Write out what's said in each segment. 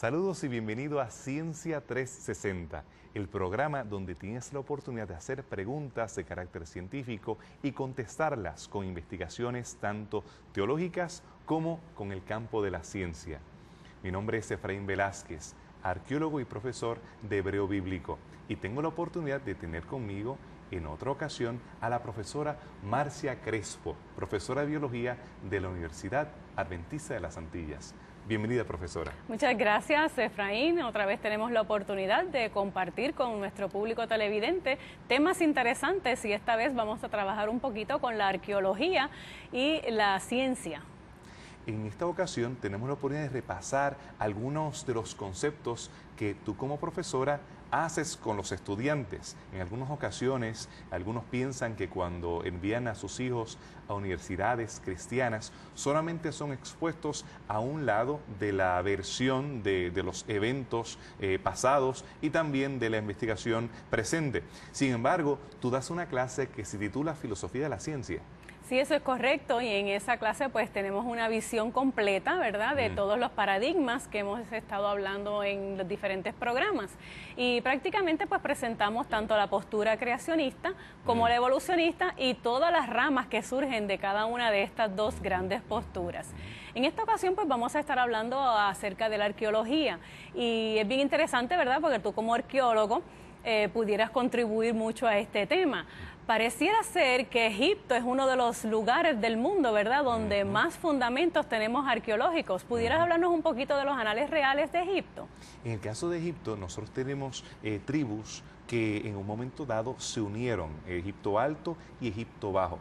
Saludos y bienvenido a Ciencia 360, el programa donde tienes la oportunidad de hacer preguntas de carácter científico y contestarlas con investigaciones tanto teológicas como con el campo de la ciencia. Mi nombre es Efraín Velázquez, arqueólogo y profesor de hebreo bíblico, y tengo la oportunidad de tener conmigo en otra ocasión a la profesora Marcia Crespo, profesora de biología de la Universidad Adventista de las Antillas. Bienvenida, profesora. Muchas gracias, Efraín. Otra vez tenemos la oportunidad de compartir con nuestro público televidente temas interesantes y esta vez vamos a trabajar un poquito con la arqueología y la ciencia. En esta ocasión tenemos la oportunidad de repasar algunos de los conceptos que tú como profesora haces con los estudiantes. En algunas ocasiones, algunos piensan que cuando envían a sus hijos a universidades cristianas, solamente son expuestos a un lado de la versión de los eventos pasados y también de la investigación presente. Sin embargo, tú das una clase que se titula Filosofía de la Ciencia. Sí, eso es correcto, y en esa clase pues tenemos una visión completa, ¿verdad?, de todos los paradigmas que hemos estado hablando en los diferentes programas. Y prácticamente pues presentamos tanto la postura creacionista como la evolucionista y todas las ramas que surgen de cada una de estas dos grandes posturas. En esta ocasión pues vamos a estar hablando acerca de la arqueología, y es bien interesante, ¿verdad?, porque tú como arqueólogo pudieras contribuir mucho a este tema. Pareciera ser que Egipto es uno de los lugares del mundo, ¿verdad?, donde más fundamentos tenemos arqueológicos. ¿Pudieras hablarnos un poquito de los anales reales de Egipto? En el caso de Egipto, nosotros tenemos tribus que en un momento dado se unieron, Egipto Alto y Egipto Bajo.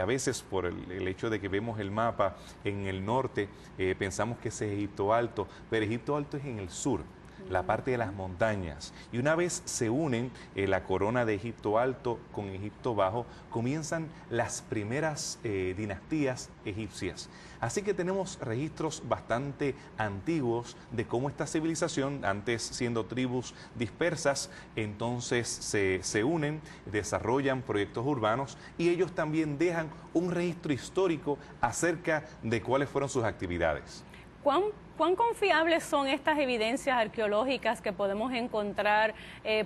A veces por el hecho de que vemos el mapa en el norte, pensamos que ese es Egipto Alto, pero Egipto Alto es en el sur, la parte de las montañas, y una vez se unen la corona de Egipto Alto con Egipto Bajo, comienzan las primeras dinastías egipcias. Así que tenemos registros bastante antiguos de cómo esta civilización, antes siendo tribus dispersas, entonces se unen, desarrollan proyectos urbanos y ellos también dejan un registro histórico acerca de cuáles fueron sus actividades. ¿Cuán confiables son estas evidencias arqueológicas que podemos encontrar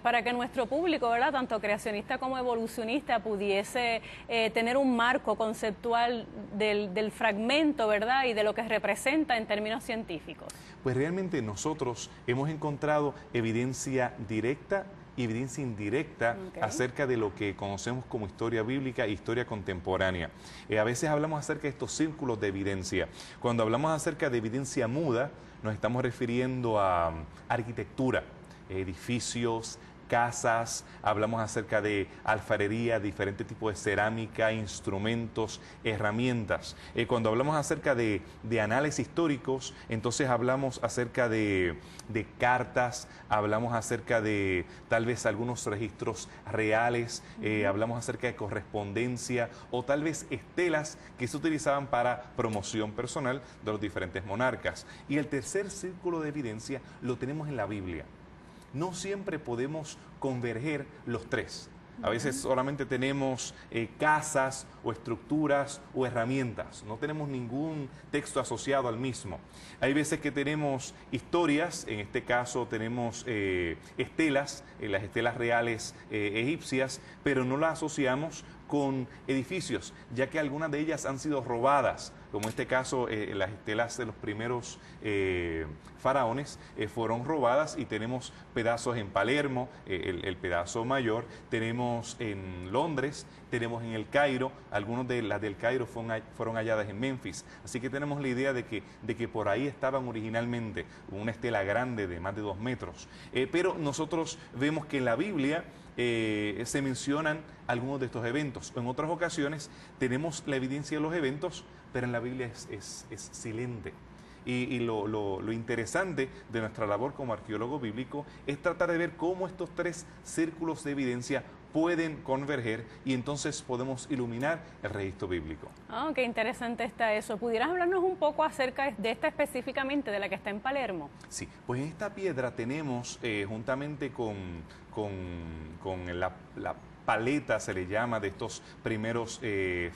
para que nuestro público, ¿verdad?, tanto creacionista como evolucionista, pudiese tener un marco conceptual del fragmento, ¿verdad?, y de lo que representa en términos científicos? Pues realmente nosotros hemos encontrado evidencia directa y evidencia indirecta acerca de lo que conocemos como historia bíblica e historia contemporánea. A veces hablamos acerca de estos círculos de evidencia. Cuando hablamos acerca de evidencia muda, nos estamos refiriendo a arquitectura, edificios, casas, hablamos acerca de alfarería, diferentes tipos de cerámica, instrumentos, herramientas. Cuando hablamos acerca de anales históricos, entonces hablamos acerca de cartas, hablamos acerca de tal vez algunos registros reales, hablamos acerca de correspondencia o tal vez estelas que se utilizaban para promoción personal de los diferentes monarcas. Y el tercer círculo de evidencia lo tenemos en la Biblia. No siempre podemos converger los tres. A veces solamente tenemos casas o estructuras o herramientas. No tenemos ningún texto asociado al mismo. Hay veces que tenemos historias, en este caso tenemos estelas, las estelas reales egipcias, pero no las asociamos con edificios, ya que algunas de ellas han sido robadas, como en este caso las estelas de los primeros faraones fueron robadas, y tenemos pedazos en Palermo, el pedazo mayor, tenemos en Londres, tenemos en el Cairo, algunas de las del Cairo fueron halladas en Memphis, así que tenemos la idea de que por ahí estaban originalmente una estela grande de más de 2 metros, pero nosotros vemos que en la Biblia se mencionan algunos de estos eventos. En otras ocasiones tenemos la evidencia de los eventos, pero en la Biblia es silente. Y lo interesante de nuestra labor como arqueólogo bíblico es tratar de ver cómo estos tres círculos de evidencia pueden converger y entonces podemos iluminar el registro bíblico. Oh, qué interesante está eso. ¿Pudieras hablarnos un poco acerca de esta específicamente, de la que está en Palermo? Sí, pues en esta piedra tenemos, juntamente con la paleta, se le llama, de estos primeros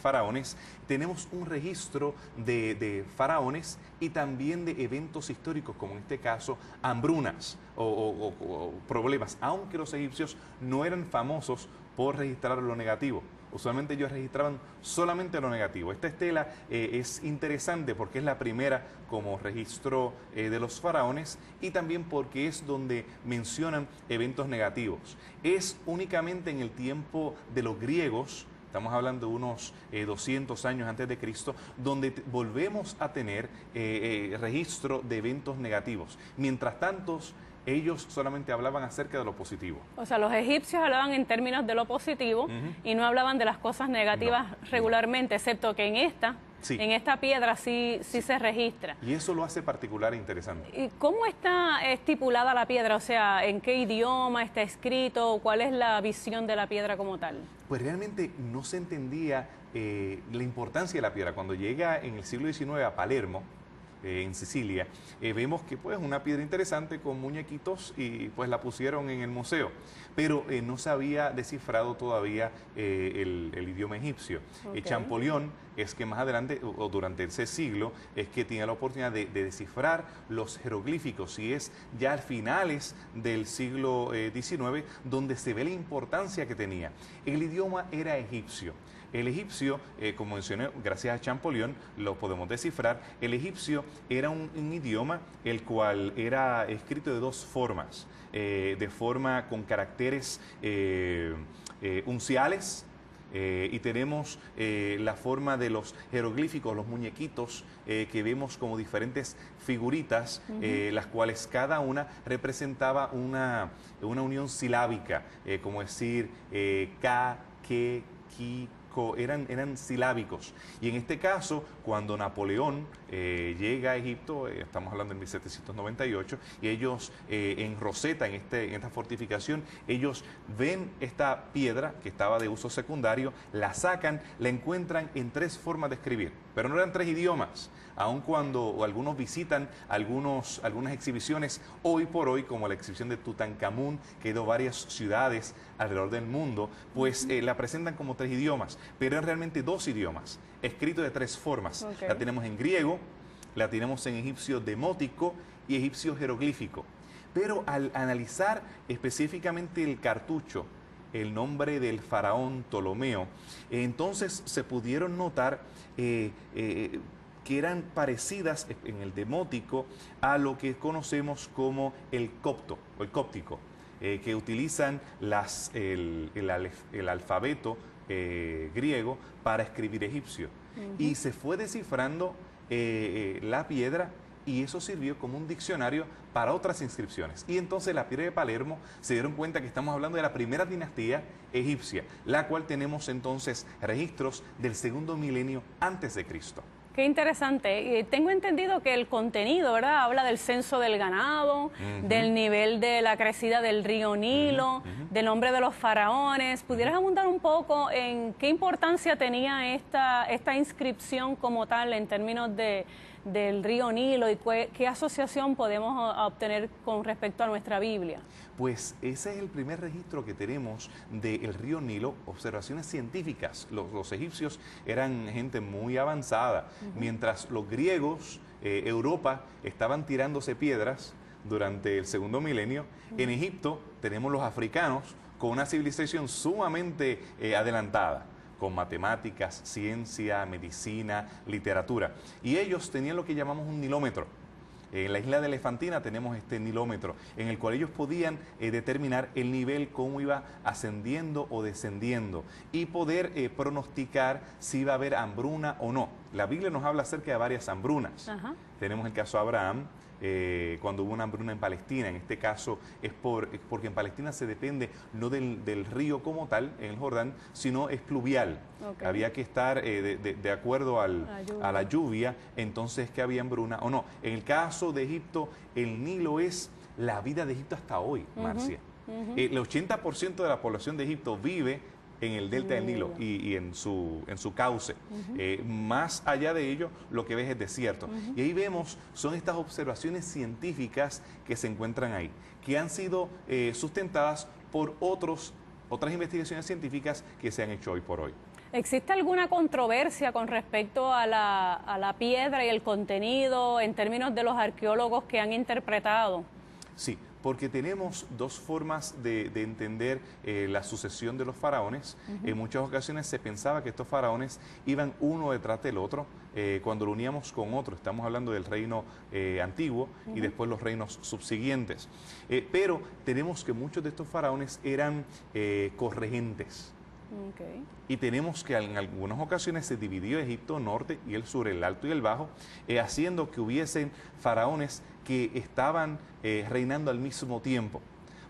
faraones, tenemos un registro de faraones y también de eventos históricos, como en este caso hambrunas o problemas, aunque los egipcios no eran famosos por registrar lo negativo. Usualmente ellos registraban solamente lo negativo. Esta estela es interesante porque es la primera como registro de los faraones y también porque es donde mencionan eventos negativos. Es únicamente en el tiempo de los griegos, estamos hablando de unos 200 años antes de Cristo, donde volvemos a tener registro de eventos negativos. Mientras tanto, ellos solamente hablaban acerca de lo positivo. O sea, los egipcios hablaban en términos de lo positivo y no hablaban de las cosas negativas regularmente, excepto que en esta piedra sí se registra. Y eso lo hace particular e interesante. ¿Y cómo está estipulada la piedra? O sea, ¿en qué idioma está escrito? ¿Cuál es la visión de la piedra como tal? Pues realmente no se entendía la importancia de la piedra. Cuando llega en el siglo XIX a Palermo, en Sicilia, vemos que pues una piedra interesante con muñequitos y pues la pusieron en el museo, pero no se había descifrado todavía el idioma egipcio. Okay. Champollion es que más adelante o durante ese siglo es que tiene la oportunidad de descifrar los jeroglíficos y es ya a finales del siglo XIX donde se ve la importancia que tenía. El idioma era egipcio. El egipcio, como mencioné, gracias a Champollion, lo podemos descifrar. El egipcio era un idioma el cual era escrito de dos formas. De forma con caracteres unciales, y tenemos la forma de los jeroglíficos, los muñequitos que vemos como diferentes figuritas, las cuales cada una representaba una unión silábica, como decir ka, ke, ki, eran silábicos. Y en este caso, cuando Napoleón llega a Egipto, estamos hablando en 1798, y ellos en Rosetta, en esta fortificación, ellos ven esta piedra que estaba de uso secundario, la sacan, la encuentran en tres formas de escribir, pero no eran tres idiomas. Aun cuando algunos visitan algunas exhibiciones hoy por hoy, como la exhibición de Tutankamón, que ha ido a varias ciudades alrededor del mundo, pues la presentan como tres idiomas, pero eran realmente dos idiomas, escritos de tres formas. Okay. La tenemos en griego, la tenemos en egipcio demótico y egipcio jeroglífico. Pero al analizar específicamente el cartucho, el nombre del faraón Ptolomeo, entonces se pudieron notar que eran parecidas en el demótico a lo que conocemos como el copto o el cóptico, que utilizan el alfabeto griego para escribir egipcio. Y se fue descifrando la piedra y eso sirvió como un diccionario para otras inscripciones. Y entonces la piedra de Palermo se dieron cuenta que estamos hablando de la primera dinastía egipcia, la cual tenemos entonces registros del segundo milenio antes de Cristo. Qué interesante. Tengo entendido que el contenido, ¿verdad? Habla del censo del ganado, del nivel de la crecida del río Nilo, del nombre de los faraones. ¿Pudieras abundar un poco en qué importancia tenía esta inscripción como tal en términos del río Nilo y qué asociación podemos obtener con respecto a nuestra Biblia? Pues ese es el primer registro que tenemos del río Nilo, observaciones científicas. Los egipcios eran gente muy avanzada, mientras los griegos, Europa, estaban tirándose piedras durante el segundo milenio. En Egipto tenemos los africanos con una civilización sumamente adelantada, con matemáticas, ciencia, medicina, literatura. Y ellos tenían lo que llamamos un nilómetro. En la isla de Elefantina tenemos este nilómetro, en el cual ellos podían determinar el nivel, cómo iba ascendiendo o descendiendo, y poder pronosticar si iba a haber hambruna o no. La Biblia nos habla acerca de varias hambrunas. Tenemos el caso de Abraham, cuando hubo una hambruna en Palestina. En este caso es porque en Palestina se depende no del río como tal, en el Jordán, sino es pluvial. Okay. Había que estar de acuerdo a la lluvia, entonces que había hambruna o no. En el caso de Egipto, el Nilo es la vida de Egipto hasta hoy, Marcia. El 80% de la población de Egipto vive en el delta del Nilo y en su cauce. Más allá de ello, lo que ves es desierto. Y ahí vemos, son estas observaciones científicas que se encuentran ahí, que han sido sustentadas por otros otras investigaciones científicas que se han hecho hoy por hoy. ¿Existe alguna controversia con respecto a la piedra y el contenido en términos de los arqueólogos que han interpretado? Sí, porque tenemos dos formas de entender la sucesión de los faraones. En muchas ocasiones se pensaba que estos faraones iban uno detrás del otro, cuando lo uníamos con otro. Estamos hablando del reino antiguo y después los reinos subsiguientes. Pero tenemos que muchos de estos faraones eran corregentes. Okay. Y tenemos que en algunas ocasiones se dividió Egipto norte y el sur, el alto y el bajo, haciendo que hubiesen faraones que estaban reinando al mismo tiempo.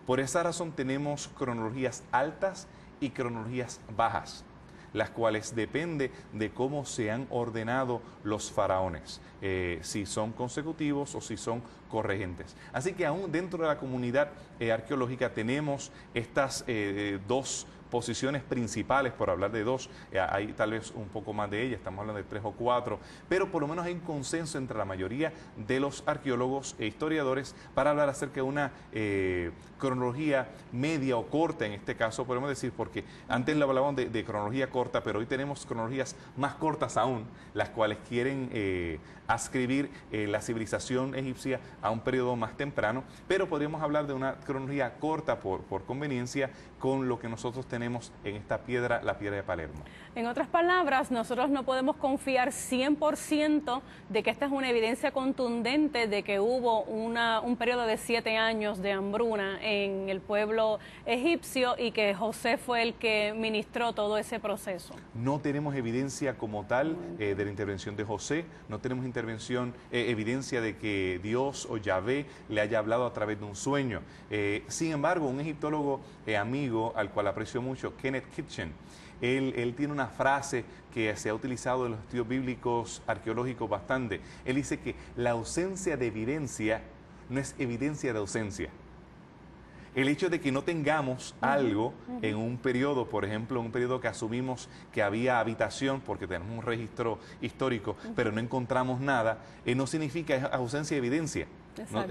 Por esa razón tenemos cronologías altas y cronologías bajas, las cuales depende de cómo se han ordenado los faraones, si son consecutivos o si son corregentes. Así que aún dentro de la comunidad arqueológica tenemos estas dos posiciones principales, por hablar de dos, hay tal vez un poco más de ellas, estamos hablando de 3 o 4, pero por lo menos hay un consenso entre la mayoría de los arqueólogos e historiadores para hablar acerca de una cronología media o corta, en este caso podemos decir, porque antes le hablábamos de cronología corta, pero hoy tenemos cronologías más cortas aún, las cuales quieren ascribir la civilización egipcia a un periodo más temprano, pero podríamos hablar de una cronología corta por conveniencia con lo que nosotros tenemos en esta piedra, la piedra de Palermo. En otras palabras, nosotros no podemos confiar 100% de que esta es una evidencia contundente de que hubo un periodo de 7 años de hambruna en el pueblo egipcio y que José fue el que ministró todo ese proceso. No tenemos evidencia como tal de la intervención de José, no tenemos evidencia de que Dios o Yahvé le haya hablado a través de un sueño. Sin embargo, un egiptólogo amigo al cual aprecio mucho, Kenneth Kitchen, él tiene una frase que se ha utilizado en los estudios bíblicos arqueológicos bastante. Él dice que la ausencia de evidencia no es evidencia de ausencia. El hecho de que no tengamos algo en un periodo, por ejemplo, un periodo que asumimos que había habitación porque tenemos un registro histórico, pero no encontramos nada, no significa ausencia de evidencia.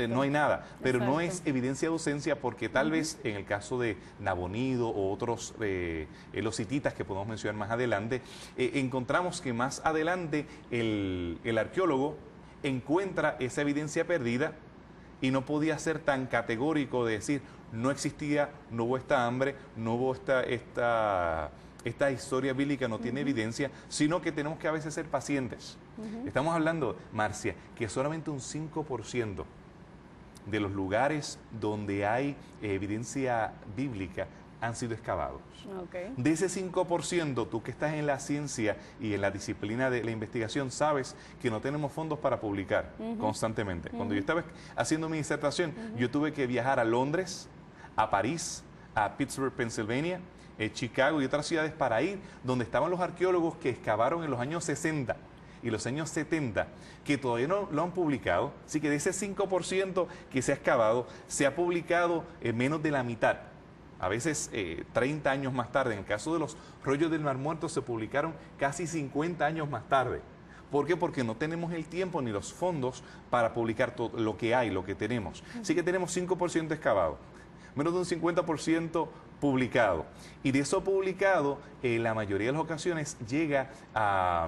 No hay nada, pero no es evidencia de ausencia porque tal vez en el caso de Nabonido o otros, los hititas que podemos mencionar más adelante, encontramos que más adelante el arqueólogo encuentra esa evidencia perdida y no podía ser tan categórico de decir no existía, no hubo esta hambre, no hubo esta historia bíblica, no tiene evidencia, sino que tenemos que a veces ser pacientes. Estamos hablando, Marcia, que solamente un 5% de los lugares donde hay evidencia bíblica han sido excavados. Okay. De ese 5%, tú que estás en la ciencia y en la disciplina de la investigación, sabes que no tenemos fondos para publicar constantemente. Cuando yo estaba haciendo mi disertación, yo tuve que viajar a Londres, a París, a Pittsburgh, Pennsylvania, Chicago y otras ciudades para ir donde estaban los arqueólogos que excavaron en los años 60 y los años 70, que todavía no lo han publicado. Así que de ese 5% que se ha excavado, se ha publicado menos de la mitad. A veces 30 años más tarde. En el caso de los rollos del Mar Muerto se publicaron casi 50 años más tarde. ¿Por qué? Porque no tenemos el tiempo ni los fondos para publicar todo lo que hay, lo que tenemos. Así que tenemos 5% excavado, menos de un 50% publicado. Y de eso publicado, la mayoría de las ocasiones llega a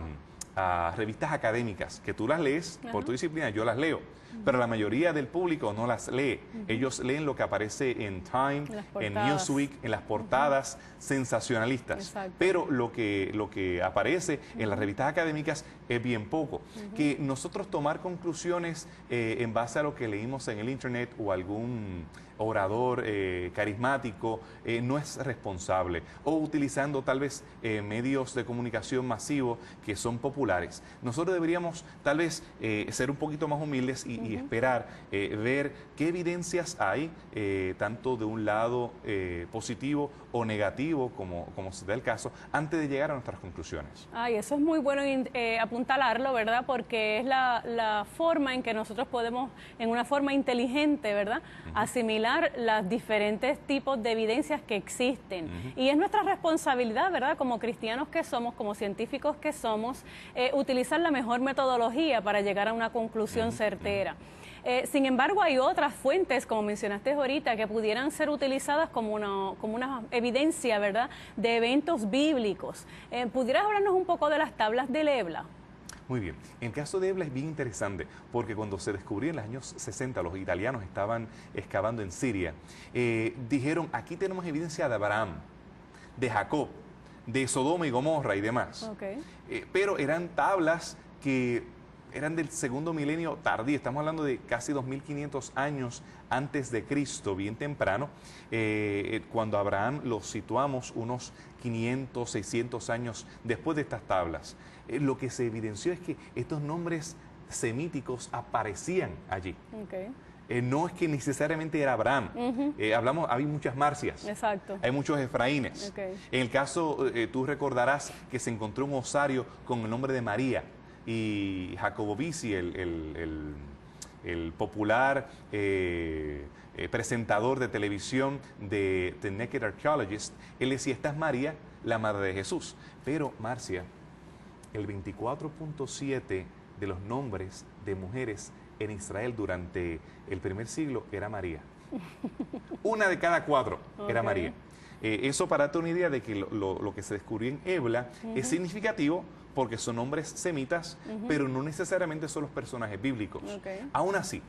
revistas académicas, que tú las lees por tu disciplina, yo las leo. Pero la mayoría del público no las lee. Ellos leen lo que aparece en Time, en Newsweek, en las portadas sensacionalistas. Exacto. Pero lo que aparece en las revistas académicas es bien poco. Que nosotros tomar conclusiones en base a lo que leímos en el Internet o algún orador carismático no es responsable, o utilizando tal vez medios de comunicación masivos que son populares. Nosotros deberíamos tal vez ser un poquito más humildes y esperar ver qué evidencias hay, tanto de un lado positivo o negativo, como se da el caso, antes de llegar a nuestras conclusiones. Ay, eso es muy bueno apuntalarlo, ¿verdad? Porque es la forma en que nosotros podemos, en una forma inteligente, ¿verdad?, asimilar los diferentes tipos de evidencias que existen. Y es nuestra responsabilidad, ¿verdad?, como cristianos que somos, como científicos que somos, utilizar la mejor metodología para llegar a una conclusión certera. Sin embargo, hay otras fuentes, como mencionaste ahorita, que pudieran ser utilizadas como una evidencia, ¿verdad?, de eventos bíblicos. ¿Pudieras hablarnos un poco de las tablas del Ebla? Muy bien. En el caso de Ebla es bien interesante porque cuando se descubrió en los años 60, los italianos estaban excavando en Siria, dijeron, aquí tenemos evidencia de Abraham, de Jacob, de Sodoma y Gomorra y demás. Okay. Pero eran tablas que eran del segundo milenio tardío, estamos hablando de casi 2500 años antes de Cristo, bien temprano, cuando Abraham lo situamos unos 500, 600 años después de estas tablas. Lo que se evidenció es que estos nombres semíticos aparecían allí. Okay. No es que necesariamente era Abraham. Hay muchas Marcias. Exacto. Hay muchos Efraínes. Okay. En el caso, tú recordarás que se encontró un osario con el nombre de María y Jacobo Bisi, el popular presentador de televisión de The Naked Archaeologist, él decía, esta es María, la madre de Jesús. Pero Marcia, el 24.7 de los nombres de mujeres en Israel durante el primer siglo era María. Una de cada 4 era María. Eso para darte una idea de que lo que se descubrió en Ebla es significativo porque son nombres semitas, pero no necesariamente son los personajes bíblicos. Aún así,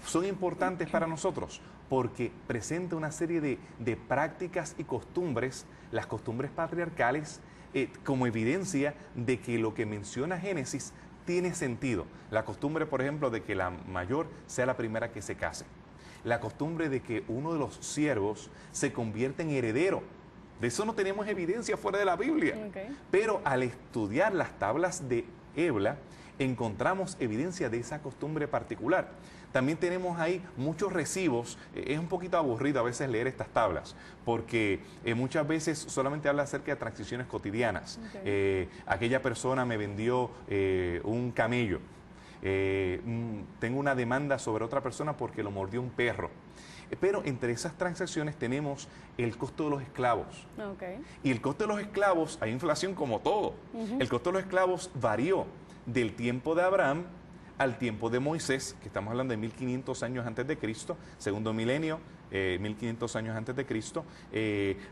son importantes para nosotros porque presenta una serie de prácticas y costumbres, las costumbres patriarcales, como evidencia de que lo que menciona Génesis tiene sentido. La costumbre, por ejemplo, de que la mayor sea la primera que se case. La costumbre de que uno de los siervos se convierta en heredero. De eso no tenemos evidencia fuera de la Biblia. Pero al estudiar las tablas de Ebla, encontramos evidencia de esa costumbre particular. También tenemos ahí muchos recibos. Es un poquito aburrido a veces leer estas tablas, porque muchas veces solamente habla acerca de transiciones cotidianas. Aquella persona me vendió un camello. Tengo una demanda sobre otra persona porque lo mordió un perro. Pero entre esas transacciones tenemos el costo de los esclavos. Y el costo de los esclavos, hay inflación como todo. El costo de los esclavos varió del tiempo de Abraham al tiempo de Moisés, que estamos hablando de 1500 años antes de Cristo, segundo milenio, 1500 años antes de Cristo.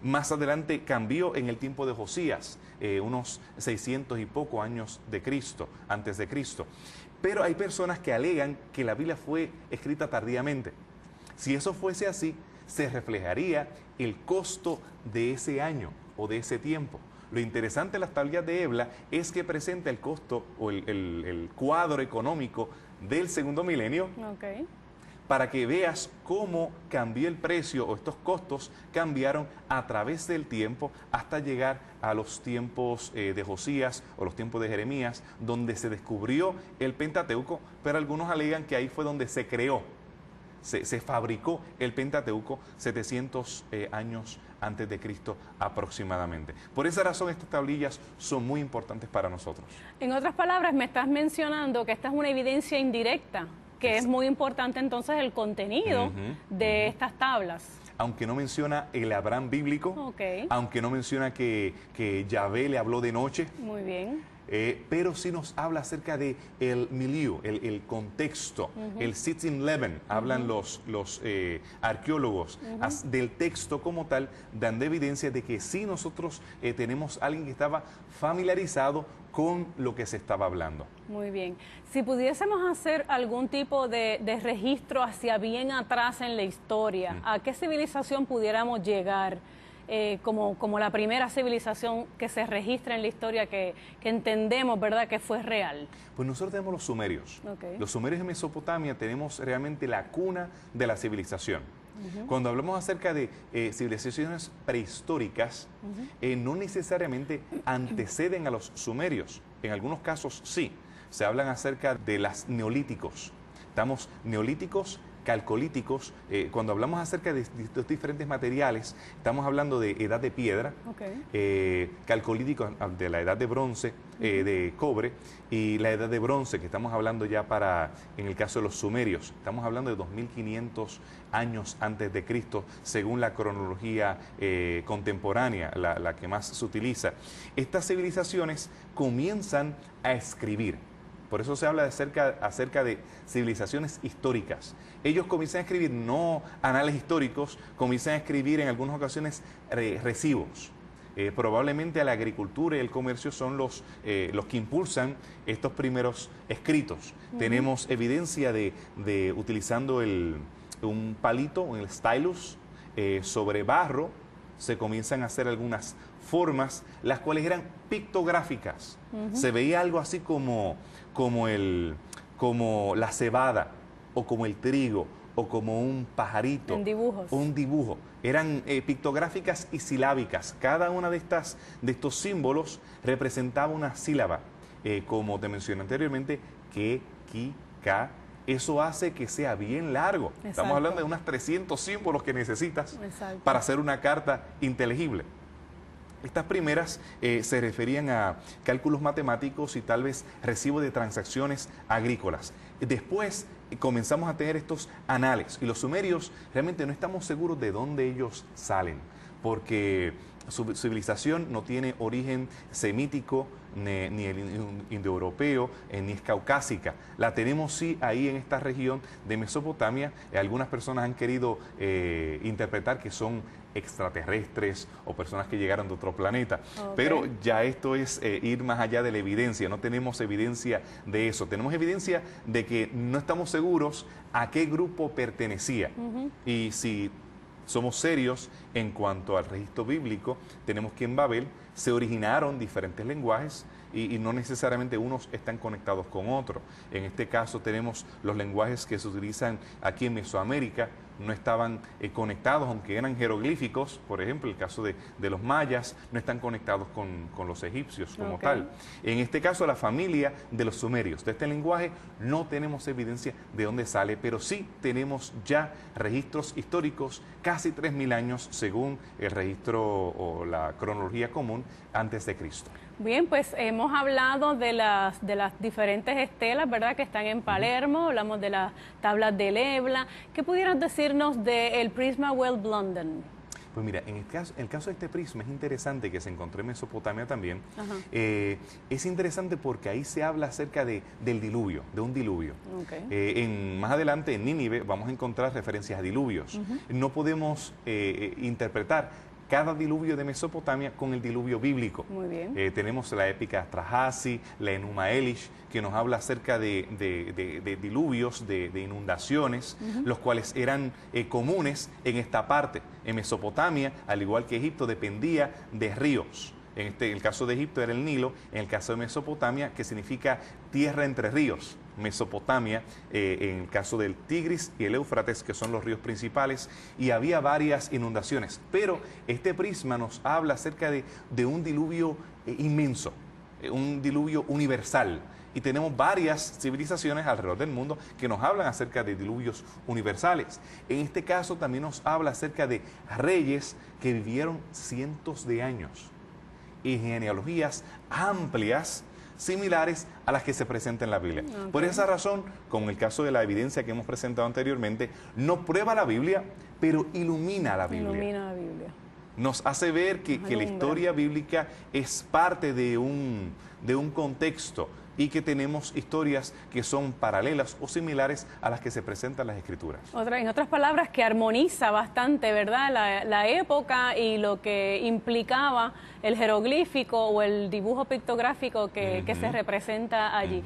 Más adelante cambió en el tiempo de Josías, unos 600 y poco años de Cristo, antes de Cristo. Pero hay personas que alegan que la Biblia fue escrita tardíamente. Si eso fuese así, se reflejaría el costo de ese año o de ese tiempo. Lo interesante de las tablillas de Ebla es que presenta el costo o el cuadro económico del segundo milenio para que veas cómo cambió el precio o estos costos cambiaron a través del tiempo hasta llegar a los tiempos de Josías o los tiempos de Jeremías, donde se descubrió el Pentateuco, pero algunos alegan que ahí fue donde se creó. Se fabricó el Pentateuco 700 años antes de Cristo aproximadamente. Por esa razón estas tablillas son muy importantes para nosotros. En otras palabras, me estás mencionando que esta es una evidencia indirecta, que es muy importante entonces el contenido de estas tablas. Aunque no menciona el Abraham bíblico, aunque no menciona que Yahvé le habló de noche. Muy bien. Pero sí nos habla acerca de el milieu, el contexto, el Sitting Leben, hablan los arqueólogos del texto como tal, dando evidencia de que sí nosotros tenemos a alguien que estaba familiarizado con lo que se estaba hablando. Muy bien. Si pudiésemos hacer algún tipo de registro hacia bien atrás en la historia, ¿a qué civilización pudiéramos llegar? Como la primera civilización que se registra en la historia que entendemos, ¿verdad?, que fue real. Pues nosotros tenemos los sumerios. Los sumerios de Mesopotamia tenemos realmente la cuna de la civilización. Cuando hablamos acerca de civilizaciones prehistóricas, no necesariamente anteceden a los sumerios. En algunos casos sí. Se hablan acerca de los neolíticos. Estamos neolíticos, calcolíticos. Cuando hablamos acerca de estos diferentes materiales, estamos hablando de edad de piedra, calcolíticos de la edad de bronce, de cobre, y la edad de bronce, que estamos hablando ya en el caso de los sumerios, estamos hablando de 2500 años antes de Cristo, según la cronología contemporánea, la que más se utiliza. Estas civilizaciones comienzan a escribir. Por eso se habla acerca de civilizaciones históricas. Ellos comienzan a escribir no anales históricos, comienzan a escribir en algunas ocasiones recibos. Probablemente la agricultura y el comercio son los que impulsan estos primeros escritos. Tenemos evidencia de utilizando un palito, el stylus, sobre barro, se comienzan a hacer algunas formas, las cuales eran pictográficas. Se veía algo así como la cebada, o como el trigo, o como un pajarito. En dibujos. Un dibujo. Eran pictográficas y silábicas. Cada una de estos símbolos representaba una sílaba. Como te mencioné anteriormente, que, ki, ka. Eso hace que sea bien largo. Exacto. Estamos hablando de unos 300 símbolos que necesitas para hacer una carta inteligible. Estas primeras se referían a cálculos matemáticos y tal vez recibo de transacciones agrícolas. Después comenzamos a tener estos anales, y los sumerios realmente no estamos seguros de dónde ellos salen, porque su civilización no tiene origen semítico, ni el indoeuropeo, ni es caucásica. La tenemos sí ahí en esta región de Mesopotamia. Algunas personas han querido interpretar que son extraterrestres o personas que llegaron de otro planeta, pero ya esto es ir más allá de la evidencia. No tenemos evidencia de eso, tenemos evidencia de que no estamos seguros a qué grupo pertenecía. Y si somos serios en cuanto al registro bíblico, tenemos que en Babel se originaron diferentes lenguajes y no necesariamente unos están conectados con otros. En este caso tenemos los lenguajes que se utilizan aquí en Mesoamérica, no estaban conectados, aunque eran jeroglíficos. Por ejemplo, el caso de los mayas, no están conectados con los egipcios como tal. En este caso, la familia de los sumerios. De este lenguaje no tenemos evidencia de dónde sale, pero sí tenemos ya registros históricos, casi 3000 años según el registro o la cronología común antes de Cristo. Bien, pues hemos hablado de las diferentes estelas, ¿verdad?, que están en Palermo, hablamos de las tablas del Ebla. ¿Qué pudieras decirnos del Prisma Well London? Pues mira, en el caso de este prisma es interesante, que se encontró en Mesopotamia también. Es interesante porque ahí se habla acerca del diluvio, de un diluvio. Más adelante en Nínive vamos a encontrar referencias a diluvios. No podemos interpretar cada diluvio de Mesopotamia con el diluvio bíblico. Muy bien. Tenemos la épica Astrahasis, la Enuma Elish, que nos habla acerca de diluvios, de inundaciones, los cuales eran comunes en esta parte. En Mesopotamia, al igual que Egipto, dependía de ríos. En el caso de Egipto era el Nilo, en el caso de Mesopotamia, que significa tierra entre ríos. Mesopotamia, en el caso del Tigris y el Éufrates, que son los ríos principales, y había varias inundaciones. Pero este prisma nos habla acerca de un diluvio inmenso, un diluvio universal. Y tenemos varias civilizaciones alrededor del mundo que nos hablan acerca de diluvios universales. En este caso también nos habla acerca de reyes que vivieron cientos de años y genealogías amplias similares a las que se presentan en la Biblia. Por esa razón, con el caso de la evidencia que hemos presentado anteriormente, no prueba la Biblia, pero ilumina la Biblia. Ilumina la Biblia. Nos hace ver que la historia bíblica es parte de un contexto y que tenemos historias que son paralelas o similares a las que se presentan en las Escrituras. En otras palabras, que armoniza bastante, ¿verdad?, la época y lo que implicaba el jeroglífico o el dibujo pictográfico que se representa allí.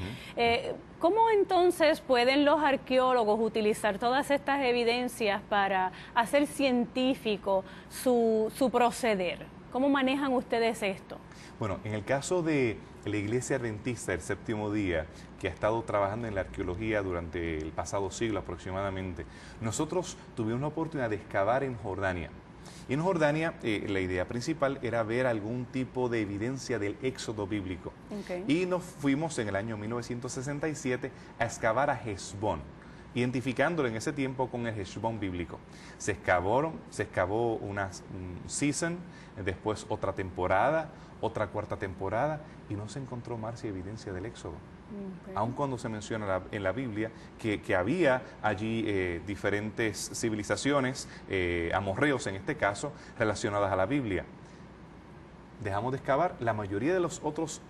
¿Cómo entonces pueden los arqueólogos utilizar todas estas evidencias para hacer científico su proceder? ¿Cómo manejan ustedes esto? Bueno, en el caso de la Iglesia Adventista del Séptimo Día, que ha estado trabajando en la arqueología durante el pasado siglo aproximadamente, nosotros tuvimos la oportunidad de excavar en Jordania. Y en Jordania la idea principal era ver algún tipo de evidencia del éxodo bíblico. Y nos fuimos en el año 1967 a excavar a Hesbón, identificándolo en ese tiempo con el Hesbón bíblico. Se excavó una season, después otra temporada, otra cuarta temporada, y no se encontró más evidencia del éxodo. Aun cuando se menciona en la Biblia que había allí diferentes civilizaciones, amorreos en este caso, relacionadas a la Biblia. dejamos de excavar. La mayoría de los otros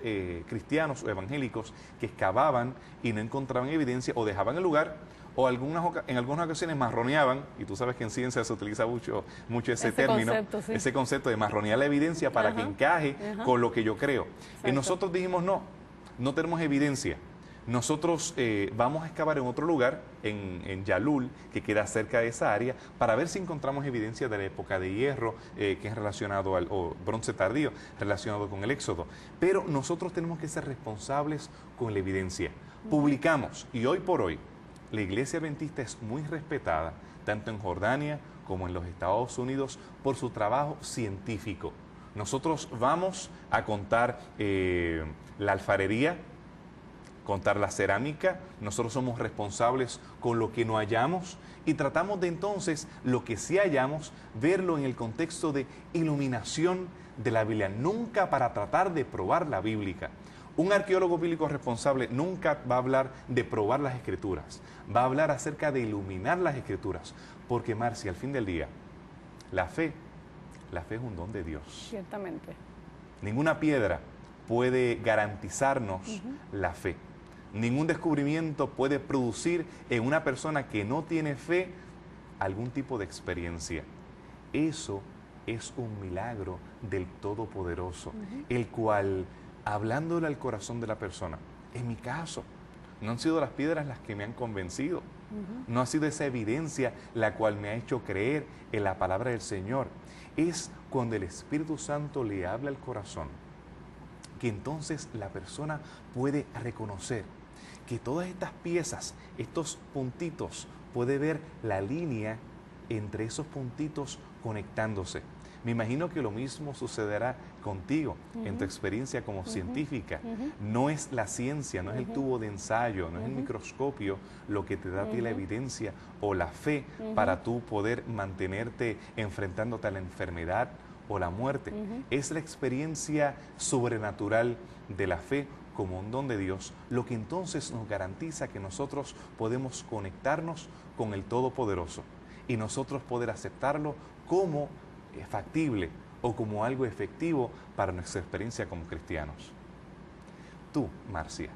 cristianos o evangélicos que excavaban y no encontraban evidencia, o dejaban el lugar, o en algunas ocasiones marroneaban, y tú sabes que en ciencia se utiliza mucho ese término, concepto, sí. ese concepto de marronear la evidencia para que encaje con lo que yo creo. Y nosotros dijimos, no tenemos evidencia. Nosotros vamos a excavar en otro lugar, en Yalul, que queda cerca de esa área, para ver si encontramos evidencia de la época de hierro, que es relacionado o bronce tardío, relacionado con el Éxodo. Pero nosotros tenemos que ser responsables con la evidencia. Publicamos, y hoy por hoy, la Iglesia Adventista es muy respetada, tanto en Jordania como en los Estados Unidos, por su trabajo científico. Nosotros vamos a contar la alfarería, contar la cerámica, nosotros somos responsables con lo que no hallamos y tratamos de entonces lo que sí hallamos, verlo en el contexto de iluminación de la Biblia, nunca para tratar de probar la bíblica. Un arqueólogo bíblico responsable nunca va a hablar de probar las Escrituras, va a hablar acerca de iluminar las Escrituras, porque Marcia, al fin del día, la fe es un don de Dios. Ciertamente. Ninguna piedra puede garantizarnos la fe. Ningún descubrimiento puede producir en una persona que no tiene fe algún tipo de experiencia. Eso es un milagro del Todopoderoso, el cual, hablándole al corazón de la persona, en mi caso, no han sido las piedras las que me han convencido, no ha sido esa evidencia la cual me ha hecho creer en la palabra del Señor. Es cuando el Espíritu Santo le habla al corazón, que entonces la persona puede reconocer que todas estas piezas, estos puntitos, puede ver la línea entre esos puntitos conectándose. Me imagino que lo mismo sucederá contigo en tu experiencia como científica. No es la ciencia, no es el tubo de ensayo, no es el microscopio lo que te da a ti la evidencia o la fe para tú poder mantenerte enfrentándote a la enfermedad o la muerte. Es la experiencia sobrenatural de la fe como un don de Dios, lo que entonces nos garantiza que nosotros podemos conectarnos con el Todopoderoso y nosotros poder aceptarlo como factible o como algo efectivo para nuestra experiencia como cristianos. Tú, Marcia,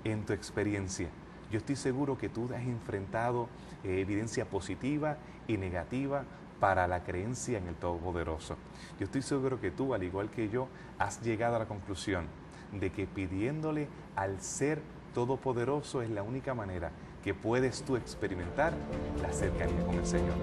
en tu experiencia, yo estoy seguro que tú has enfrentado evidencia positiva y negativa para la creencia en el Todopoderoso. Yo estoy seguro que tú, al igual que yo, has llegado a la conclusión de que pidiéndole al Ser Todopoderoso es la única manera que puedes tú experimentar la cercanía con el Señor.